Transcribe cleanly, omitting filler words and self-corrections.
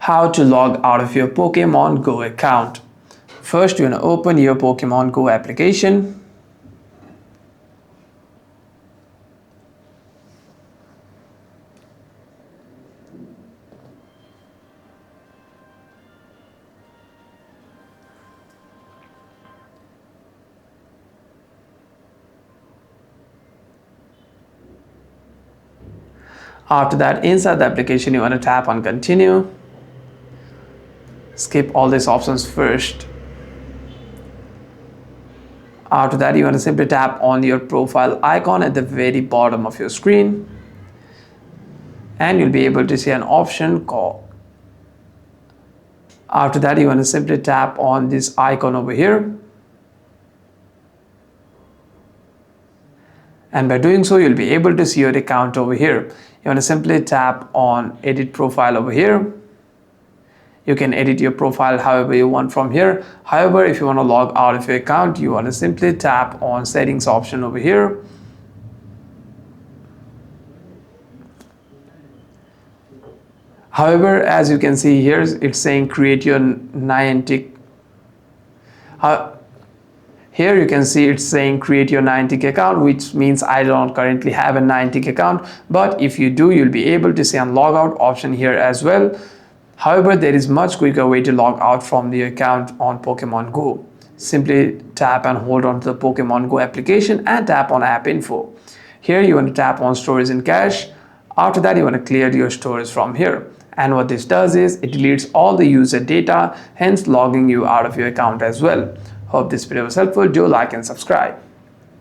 How to log out of your Pokémon GO account. First, you want to open your Pokémon GO application. After that, inside the application, you want to tap on continue. Skip all these options first. After that, you want to simply tap on your profile icon at the very bottom of your screen, and you'll be able to see an option called. After that, you want to simply tap on this icon over here, and by doing so, you'll be able to see your account over here. You want to simply tap on edit profile over here. You can edit your profile however you want from here. However, if you want to log out of your account, you want to simply tap on settings option over here. However, as you can see here, it's saying create your Niantic. Here you can see it's saying create your Niantic account, which means I don't currently have a Niantic account. But if you do, you'll be able to see a logout option here as well. However, there is much quicker way to log out from the account on Pokemon Go. Simply tap and hold on to the Pokemon Go application and tap on app info. Here you want to tap on storage and cache. After that, you want to clear your storage from here. And what this does is it deletes all the user data, hence logging you out of your account as well. Hope this video was helpful. Do like and subscribe.